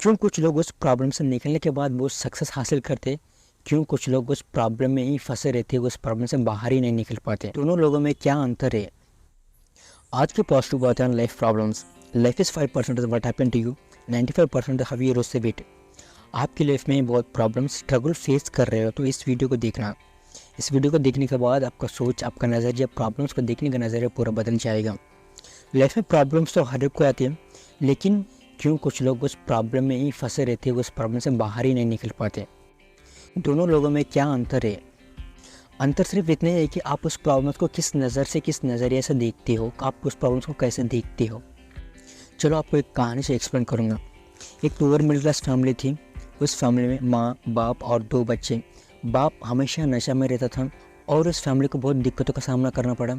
क्यों कुछ लोग उस प्रॉब्लम से निकलने के बाद वो सक्सेस हासिल करते, क्यों कुछ लोग उस प्रॉब्लम में ही फंसे रहते, उस प्रॉब्लम से बाहर ही नहीं निकल पाते। दोनों लोगों में क्या अंतर है? आज की पॉजिटिव बात है life problems. Life is 5% what happened to you, 95% how you receive it. आपकी लाइफ में बहुत प्रॉब्लम स्ट्रगल फेस कर रहे हो तो इस वीडियो को देखना। इस वीडियो को देखने के बाद आपका सोच, आपका नज़रिया, प्रॉब्लम्स को देखने का नज़रिया पूरा बदल जाएगा। लाइफ में प्रॉब्लम्स तो हर एक को आती है, लेकिन क्यों कुछ लोग उस प्रॉब्लम में ही फंसे रहते हैं, उस प्रॉब्लम से बाहर ही नहीं निकल पाते। दोनों लोगों में क्या अंतर है? अंतर सिर्फ इतने है कि आप उस प्रॉब्लम्स को किस नज़र से, किस नज़रिए से देखते हो, आप उस प्रॉब्लम्स को कैसे देखते हो। चलो आपको एक कहानी से एक्सप्लेन करूँगा। एक लोअर मिडिल क्लास फैमिली थी। उस फैमिली में माँ, बाप और 2 बच्चे। बाप हमेशा नशा में रहता था और उस फैमिली को बहुत दिक्कतों का सामना करना पड़ा।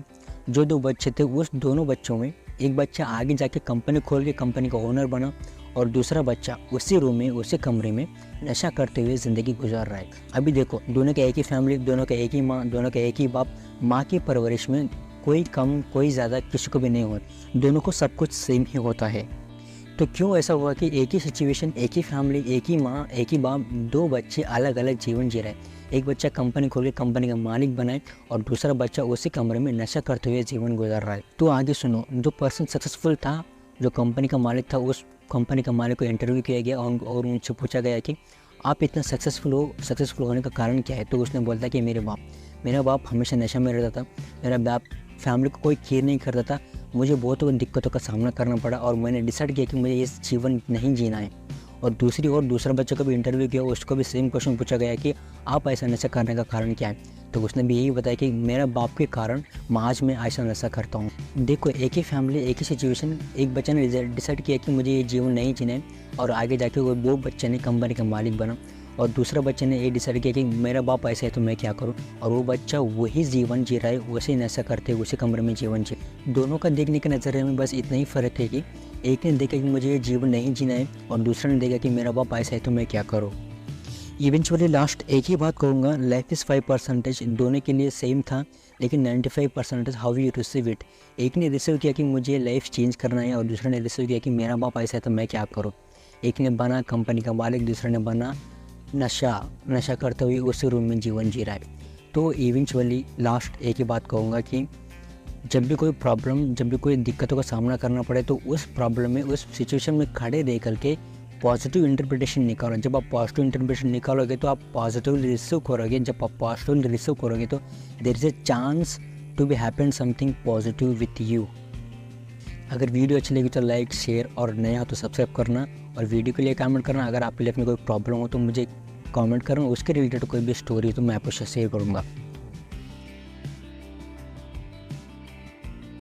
जो 2 बच्चे थे, उस दोनों बच्चों में एक बच्चा आगे जाके कंपनी खोल के कंपनी का ओनर बना और दूसरा बच्चा उसी रूम में, उसी कमरे में नशा करते हुए ज़िंदगी गुजार रहा है। अभी देखो, दोनों का एक ही फैमिली, दोनों का एक ही माँ, दोनों का एक ही बाप। माँ की परवरिश में कोई कम, कोई ज़्यादा किसी को भी नहीं होता, दोनों को सब कुछ सेम ही होता है। तो क्यों ऐसा हुआ कि एक ही सिचुएशन, एक ही फैमिली, एक ही माँ, एक ही बाप, 2 बच्चे अलग अलग जीवन जी रहे हैं। एक बच्चा कंपनी खोल के कंपनी का मालिक बनाए और दूसरा बच्चा उसी कमरे में नशा करते हुए जीवन गुजार रहा है। तो आगे सुनो, जो पर्सन सक्सेसफुल था, जो कंपनी का मालिक था, उस कंपनी का मालिक को इंटरव्यू किया गया और उनसे पूछा गया कि आप इतना सक्सेसफुल होने का कारण क्या है। तो उसने बोलता कि मेरा बाप हमेशा नशा में रहता था, मेरा बाप फैमिली को कोई केयर नहीं करता था, मुझे बहुत दिक्कतों का सामना करना पड़ा और मैंने डिसाइड किया कि मुझे ये जीवन नहीं जीना है। और दूसरा बच्चे को भी इंटरव्यू किया, उसको भी सेम क्वेश्चन पूछा गया कि आप ऐसा नशा करने का कारण क्या है। तो उसने भी यही बताया कि मेरा बाप के कारण आज मैं ऐसा नशा करता हूँ। देखो, एक ही फैमिली, एक ही सिचुएशन, एक बच्चे ने डिसाइड किया कि मुझे ये जीवन नहीं जीना है और आगे जाके वो बच्चे ने कंपनी का मालिक बना और दूसरा बच्चे ने ये डिसाइड किया कि मेरा बाप ऐसा है तो मैं क्या करूं, और वो बच्चा वही जीवन जी रहा है, वैसे नशा करते उसी कमरे में जीवन जी। दोनों का देखने के नज़रिए में बस इतना ही फ़र्क है कि एक ने देखा कि मुझे ये जीवन नहीं जीना है और दूसरा ने देखा कि मेरा बाप ऐसा है तो मैं क्या करूँ। इवेंचुअली लास्ट एक ही बात कहूँगा, लाइफ इज़ 5%। दोनों के लिए सेम था, लेकिन 95% हाउ यू रिसीव इट। एक ने रिसीव किया कि मुझे लाइफ चेंज करना है और दूसरे ने रिसीव किया कि मेरा बाप ऐसा है तो मैं क्या करूँ। एक ने बना कंपनी का मालिक, दूसरे ने बना नशा करते हुए उसी रूम में जीवन जी रहा है। तो इवेंचुअली लास्ट एक ही बात कहूँगा कि जब भी कोई प्रॉब्लम, जब भी कोई दिक्कतों का सामना करना पड़े तो उस प्रॉब्लम में, उस सिचुएशन में खड़े रह करके पॉजिटिव इंटरप्रिटेशन निकालो। जब आप पॉजिटिव इंटरप्रिटेशन निकालोगे तो आप पॉजिटिवली रिसीव करोगे। जब आप पॉजिटिवली रिसीव करोगे तो there is a chance to be happen something positive with you. अगर वीडियो अच्छी लगी तो लाइक, शेयर और नया हो तो सब्सक्राइब करना और वीडियो के लिए कमेंट करना। अगर आपके लाइफ में कोई प्रॉब्लम हो तो मुझे कमेंट करना, उसके रिलेटेड कोई भी स्टोरी तो मैं आपको शेयर करूँगा।